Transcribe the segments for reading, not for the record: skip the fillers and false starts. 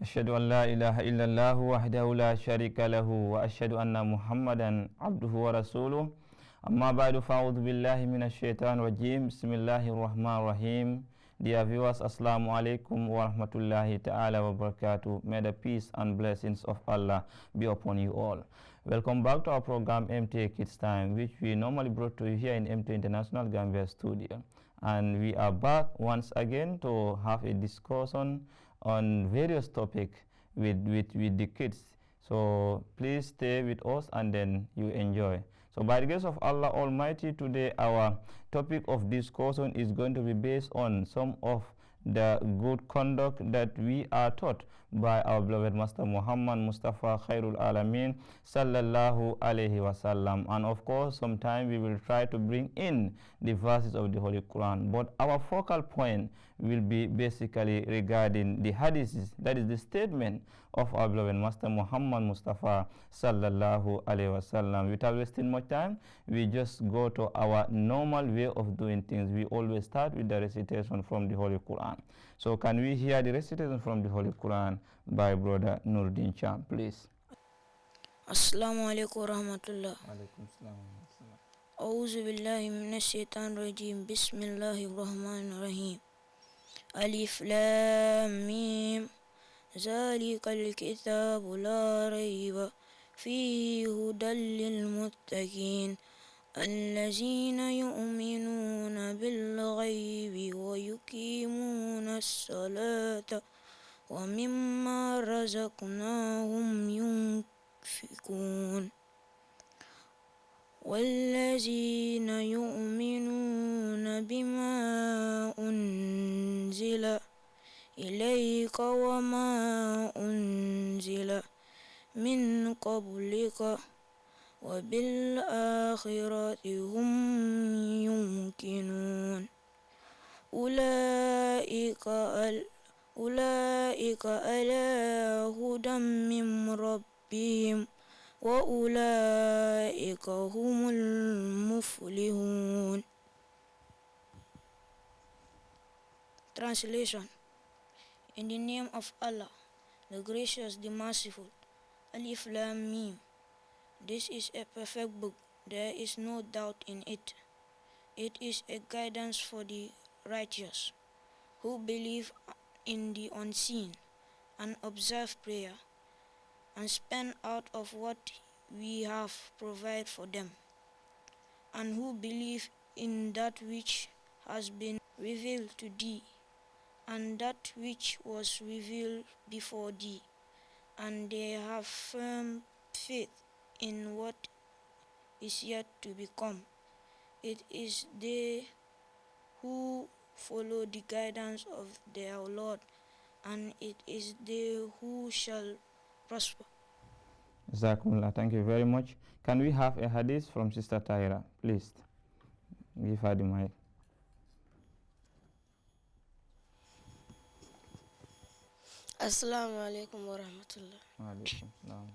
أشهد أن لا إله إلا الله وحده لا شريك له وأشهد أن محمدا عبده ورسوله أما بعد فأعوذ بالله من الشيطان الرجيم بسم الله الرحمن الرحيم. Dear viewers, Assalamu alaikum wa rahmatullahi ta'ala wa barakatuh. May the peace and blessings of Allah be upon you all. Welcome back to our program MTA Kids Time, which we normally brought to you here in MTA International Gambia Studio. And we are back once again to have a discussion on various topics with the kids. So please stay with us and then you enjoy. So by the grace of Allah Almighty, today our topic of discussion is going to be based on some of the good conduct that we are taught by our beloved Master Muhammad Mustafa Khairul Alameen Sallallahu Alaihi Wasallam. And of course, sometime we will try to bring in the verses of the Holy Quran. But our focal point will be basically regarding the hadiths, that is the statement of our beloved Master Muhammad Mustafa Sallallahu Alaihi Wasallam. Without wasting much time, we just go to our normal way of doing things. We always start with the recitation from the Holy Quran. So can we hear the recitation from the Holy Quran by Brother Nuruddin Cham, please? Assalamu alaikum warahmatullah. A'udhu billahi minash shaitan rajim. Bismillahir rahmanir rahim. Alif lam mim. Zalikal kitabu la rayba fihi hudal lil muttaqin. الذين يؤمنون بالغيب ويقيمون الصلاة ومما رزقناهم ينفقون والذين يؤمنون بما أنزل إليك وما أنزل من قبلك وبالآخرة هم يوقنون أولئك على هدى من ربهم وأولئك هم المفلحون. Translation. In the name of Allah, the gracious, the merciful. Alif Lam Mim. This is a perfect book. There is no doubt in it. It is a guidance for the righteous who believe in the unseen and observe prayer and spend out of what we have provided for them, and who believe in that which has been revealed to thee and that which was revealed before thee, and they have firm faith in what is yet to become. It is they who follow the guidance of their Lord, and it is they who shall prosper. Jazakumullah, thank you very much. Can we have a hadith from Sister Tahira, please? Give her the mic. Assalamu alaikum wa rahmatullah. Wa alaikum salam.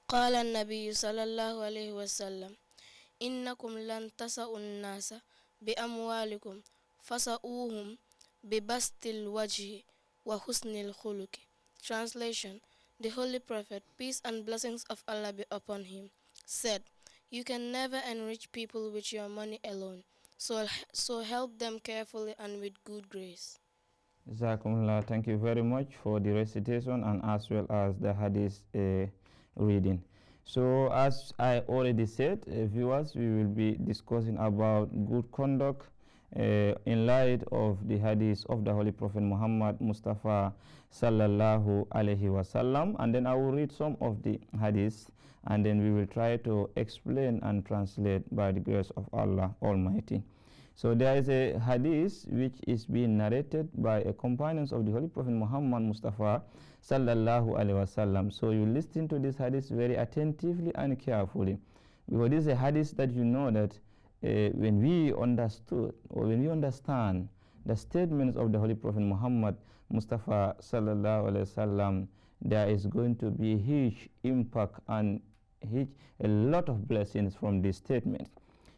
قال النبي صلى الله عليه وسلم إنكم لن تسعوا الناس بأموالكم فسعوهم ببسط الوجه وحسن الخلق. Translation. The Holy Prophet, peace and blessings of Allah be upon him, said, you can never enrich people with your money alone, so help them carefully and with good grace. Jazakumullah, thank you very much for the recitation and as well as the hadith reading. So as I already said, viewers, we will be discussing about good conduct in light of the hadith of the Holy Prophet Muhammad Mustafa Sallallahu Alaihi Wasallam, and then I will read some of the hadiths and then we will try to explain and translate by the grace of Allah Almighty. So there is a hadith which is being narrated by a companions of the Holy Prophet Muhammad Mustafa Sallallahu Alaihi Wasallam. So you listen to this hadith very attentively and carefully, because this is a hadith that you know that when we understood or when we understand the statements of the Holy Prophet Muhammad Mustafa Sallallahu Alaihi Wasallam, there is going to be a huge impact and a lot of blessings from this statement.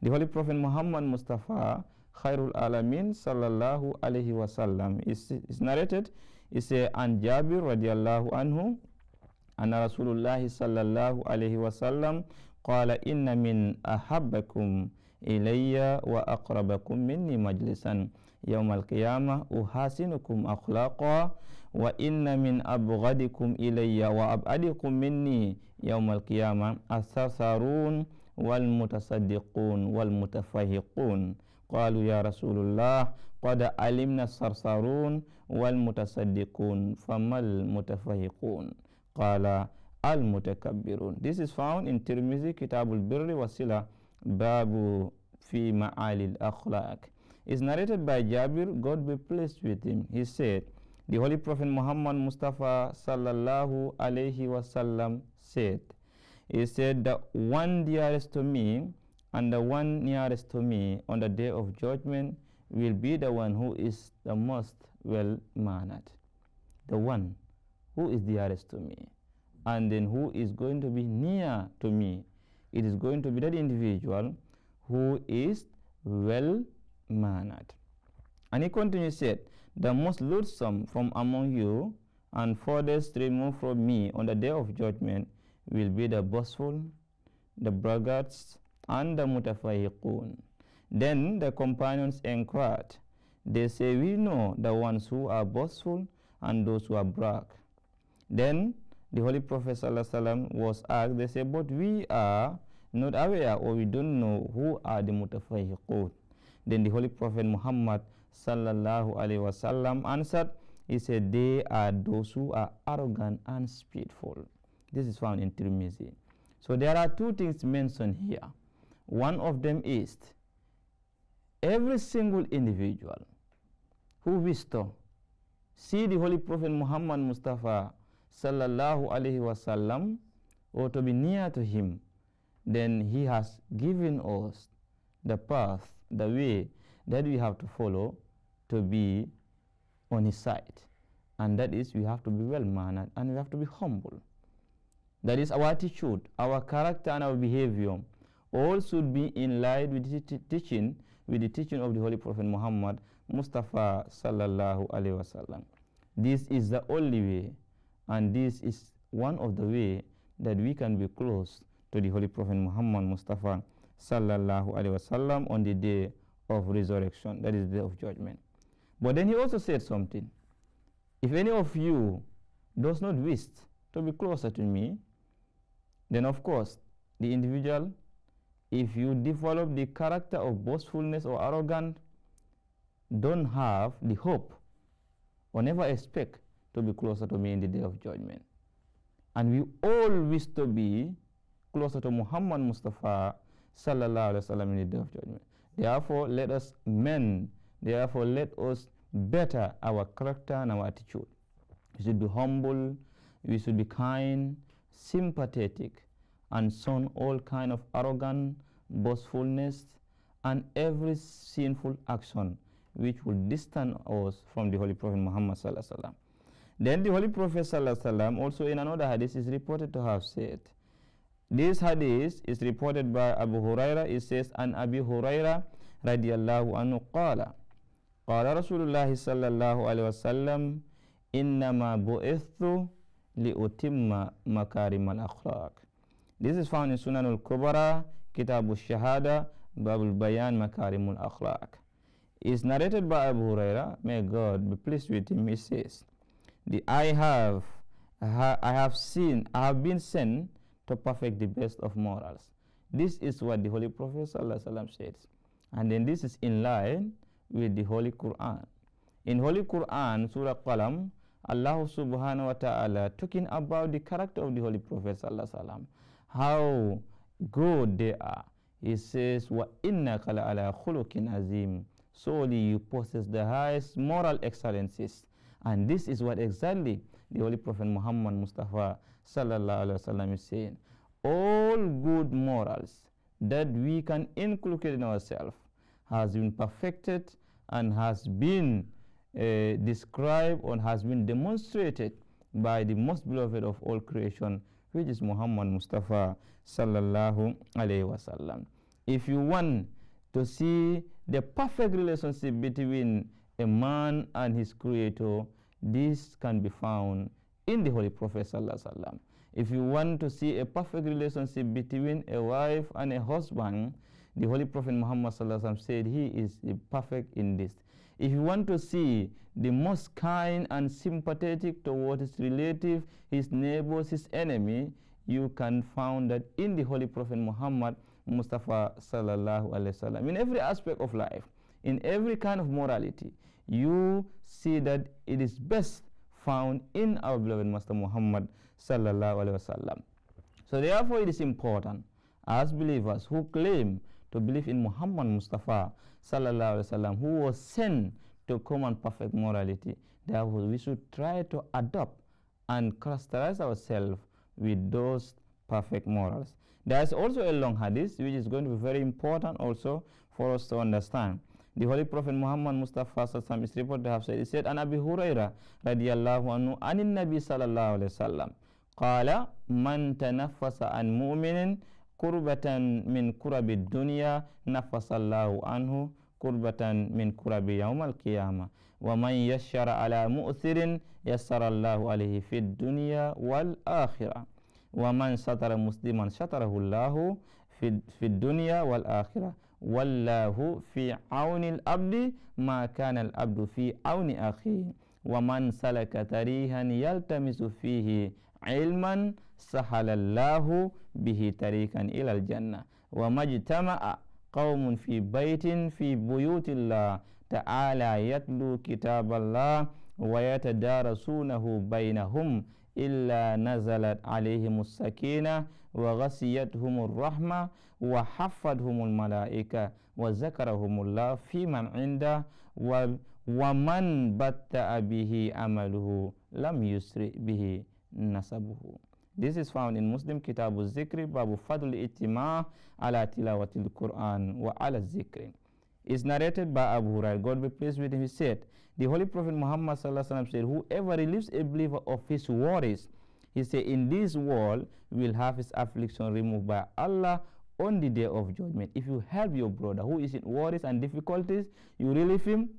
The Holy Prophet Muhammad Mustafa Khairul Alameen Sallallahu Alaihi Wasallam is narrated He said, "An Jabir radiallahu anhu, anna Rasulullah sallallahu alayhi wa sallam, qala inna min ahabbakum ilayya wa aqrabakum minni majlisan yawm al-qiyamah uhasinukum akhlaqa wa inna min abghadikum ilayya wa abadikum minni yawm al-qiyamah as-sarsarun wal mutasaddiqun wal mutafahiqun." Qalu ya Rasulullah qad alimna as-sarsarun wal mutasaddiqun famal mutafahiqun. Qala al mutakabbirun. This is found in Tirmizi, Kitabul Birri Wasila, Babu fi Ma'alil Akhlaq. It's narrated by Jabir, God be pleased with him. He said, the Holy Prophet Muhammad Mustafa sallallahu alayhi wasallam said, he said, the one dearest to me and the one nearest to me on the day of judgment will be the one who is the most well-mannered. The one who is dearest to me, and then who is going to be near to me. It is going to be that individual who is well-mannered. And he continues, said, the most loathsome from among you and furthest removed from me on the day of judgment will be the boastful, the braggarts, and the mutafahiqun. Then the companions inquired. They say, we know the ones who are boastful and those who are brag. Then the Holy Prophet ﷺ was asked, they say, but we are not aware or we don't know who are the mutafahiqun. Then the Holy Prophet Muhammad sallallahu alaihi wasallam answered, he said, they are those who are arrogant and spiteful. This is found in Tirmizi. So there are two things mentioned here. One of them is every single individual who wishes to see the Holy Prophet Muhammad Mustafa sallallahu alaihi wasallam or to be near to him, then he has given us the path, the way that we have to follow to be on his side. And that is, we have to be well-mannered and we have to be humble. That is our attitude, our character and our behavior. All should be in line with the teaching of the Holy Prophet Muhammad Mustafa sallallahu alaihi wasallam. This is the only way, and this is one of the way that we can be close to the Holy Prophet Muhammad Mustafa sallallahu alaihi wasallam on the day of resurrection, that is the day of judgment. But then he also said something. If any of you does not wish to be closer to me, then of course the individual, if you develop the character of boastfulness or arrogance, don't have the hope or never expect to be closer to me in the day of judgment. And we all wish to be closer to Muhammad Mustafa sallallahu alaihi wasallam in the day of judgment. Therefore, let us mend. Therefore, let us better our character and our attitude. We should be humble. We should be kind, sympathetic, and shun all kind of arrogance, boastfulness, and every sinful action which will distance us from the Holy Prophet Muhammad sallallahu alaihi wasallam. Then the Holy Prophet sallallahu alaihi wasallam also in another hadith is reported to have said, this hadith is reported by Abu Huraira. It says, an Abi Huraira radiyallahu anhu qala Rasulullah sallallahu alaihi wasallam, innama bu'ithu liutimma makarim al-akhlaq. This is found in Sunan al-Kubra, Kitab al-Shahada, Babul Bayan Makarim al-Akhlaq. It's narrated by Abu Huraira, may God be pleased with him. He says, I have been sent to perfect the best of morals. This is what the Holy Prophet sallallahu alaihi wasallam says. And then this is in line with the Holy Quran. In Holy Quran, Surah Qalam, Allah subhanahu wa ta'ala talking about the character of the Holy Prophet sallallahu alaihi wasallam, how good they are. He says, wa innaka la ala khuluqin azim. Solely you possess the highest moral excellencies. And this is what exactly the Holy Prophet Muhammad Mustafa sallallahu alaihi wasallam is saying. All good morals that we can inculcate in ourselves has been perfected and has been described or has been demonstrated by the most beloved of all creation, which is Muhammad Mustafa sallallahu alaihi wasallam. If you want to see the perfect relationship between a man and his creator, This can be found in the Holy Prophet sallallahu alaihi wasallam. If you want to see a perfect relationship between a wife and a husband, the Holy Prophet Muhammad sallallahu alaihi wasallam said he is perfect in this. If you want to see the most kind and sympathetic toward his relative, his neighbors, his enemy, you can find that in the Holy Prophet Muhammad Mustafa sallallahu alaihi wasallam. In every aspect of life, in every kind of morality, you see that it is best found in our beloved Master Muhammad sallallahu alaihi wasallam. So therefore it is important as believers who claim to believe in Muhammad Mustafa sallallahu alaihi wasallam, who was sent to come and perfect morality, therefore we should try to adopt and characterize ourselves with those perfect morals. There is also a long hadith which is going to be very important also for us to understand. The Holy Prophet Muhammad Mustafa sallallahu is reported to have said, he said, An Abi Huraira radiyallahu anhu anin Nabi sallallahu alaihi wasallam qala man tanaffasa an mu'minin kurbatan min kurabi dunya nafasallahu anhu kurbatan min kurabi yawmal qiyamah wa man yashara ala mu'thirin yassarallahu alayhi fid dunya wal akhirah wa man satara musliman satarahu Allahu fid dunya wal akhirah wallahu fi auni al-abdi ma kana al-abdu fi auni akhihi wa man salaka tarihan yaltamisu fihi ilman sahalallahu bihi tarikan ilal jannah wa majtama'a qaumun fi baitin fi buyutillah ta'ala yatlu kitaballah wa yatadarasunahu bainahum illa nazalat alaihimus sakinah wa ghasiyatuhumur rahmah wa haffadhumul malaika wa zakarahumullah fi man inda wa man batta'a bihi amaluhu lam yusri bihi nasabuhu. This is found in Muslim Kitabu Zikri, Babu Fadl Ittima ala Tilawatil Quran wa ala Zikri. It's narrated by Abu Hurairah, God be pleased with him. He said, the Holy Prophet Muhammad sallallahu alaihi wasallam said, whoever relieves a believer of his worries, he said, in this world will have his affliction removed by Allah on the day of judgment. If you help your brother who is in worries and difficulties, you relieve him,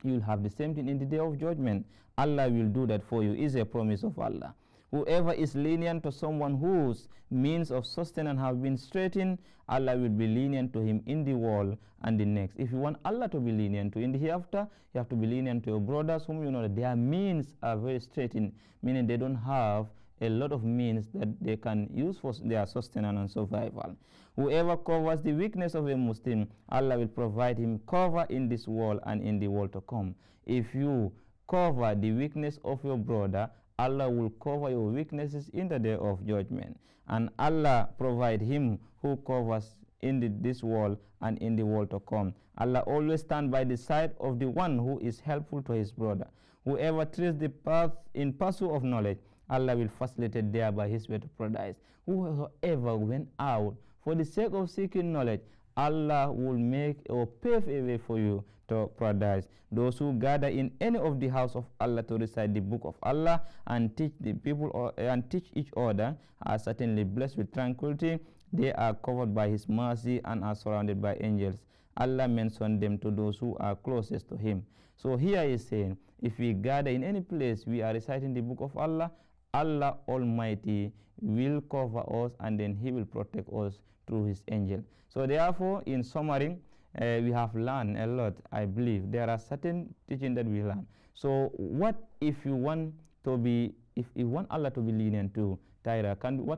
you will have the same thing in the day of judgment. Allah will do that for you. Is a promise of Allah. Whoever is lenient to someone whose means of sustenance have been straitened, Allah will be lenient to him in the world and the next. If you want Allah to be lenient to in the hereafter, you have to be lenient to your brothers whom you know that their means are very straitened, meaning they don't have a lot of means that they can use for their sustenance and survival. Whoever covers the weakness of a Muslim, Allah will provide him cover in this world and in the world to come. If you cover the weakness of your brother, Allah will cover your weaknesses in the day of judgment. And Allah provide him who covers in this world and in the world to come. Allah always stand by the side of the one who is helpful to his brother. Whoever treads the path in pursuit of knowledge, Allah will facilitate thereby his way to paradise. Whoever went out for the sake of seeking knowledge, Allah will make or pave a way for you to paradise. Those who gather in any of the house of Allah to recite the book of Allah and teach the people and teach each other are certainly blessed with tranquility. They are covered by his mercy and are surrounded by angels. Allah mentioned them to those who are closest to him. So here is saying, if we gather in any place we are reciting the book of Allah, Allah Almighty will cover us and then he will protect us through his angel. So therefore, in summary, we have learned a lot. I believe there are certain teaching that we learn. So what if you want to be, if you want Allah to be lenient to Tyra,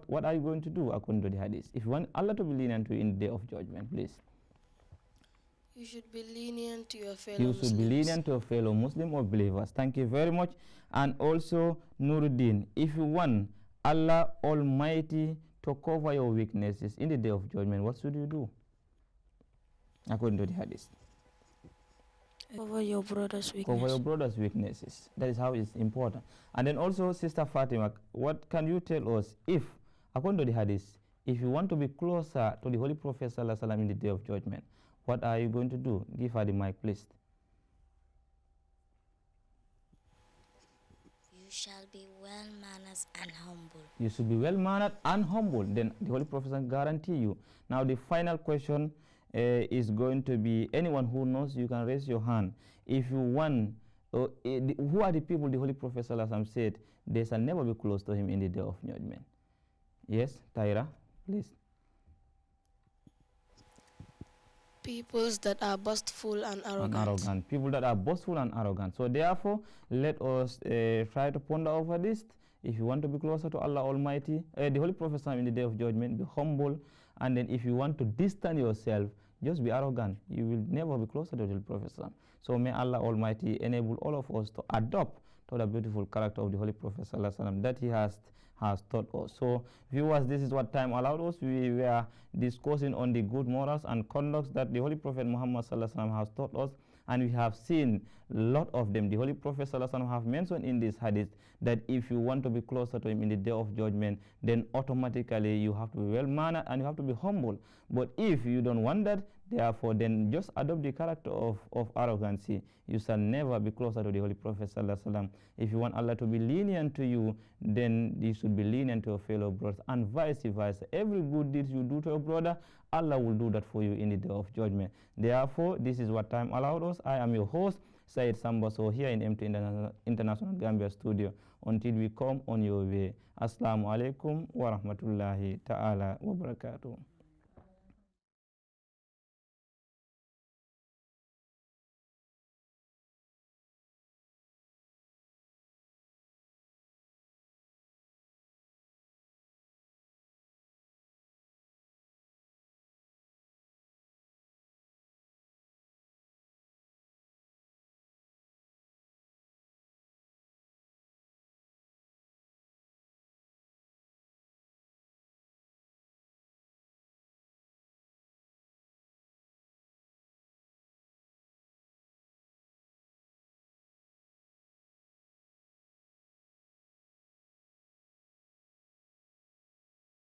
what are you going to do according to the hadith? If you want Allah to be lenient to in the day of judgment, please. You should be lenient to your fellow Muslims. You should be lenient to your fellow Muslim or believers. Thank you very much. And also, Nuruddin, if you want Allah Almighty to cover your weaknesses in the day of judgment, what should you do? According to the hadith. Cover your brother's weakness. Cover your brother's weaknesses. That is how it's important. And then also, Sister Fatima, what can you tell us if, according to the hadith, if you want to be closer to the Holy Prophet sallallahu alaihi wasallam in the day of judgment, what are you going to do? Give her the mic, please. You shall be well-mannered and humble. You should be well-mannered and humble. Then the Holy Prophet will guarantee you. Now the final question is going to be, anyone who knows, you can raise your hand. If you want Who are the people the Holy Prophet ﷺ said they shall never be close to him in the day of judgment? Yes, Tyra, please. Peoples that are boastful and arrogant. People that are boastful and arrogant. So therefore, let us try to ponder over this. If you want to be closer to Allah Almighty, the Holy Prophet in the day of judgment, be humble. And then if you want to distance yourself, just be arrogant. You will never be closer to the Holy Prophet. So may Allah Almighty enable all of us to adopt to the beautiful character of the Holy Prophet that he has taught us. So viewers, this is what time allowed us. We were discussing on the good morals and conducts that the Holy Prophet Muhammad has taught us, and we have seen a lot of them. The Holy Prophet have mentioned in this hadith that if you want to be closer to him in the day of judgment, then automatically you have to be well-mannered and you have to be humble. But if you don't want that, therefore then just adopt the character of arrogancy. You shall never be closer to the Holy Prophet If you want Allah to be lenient to you, then you should be lenient to your fellow brothers, and vice versa. Every good deed you do to your brother, Allah will do that for you in the day of judgment. Therefore, this is what time allowed us. I am your host, Said Sambaso, here in MTA International Gambia Studio. Until we come on your way. Assalamu alaikum wa rahmatullahi ta'ala wa barakatuh.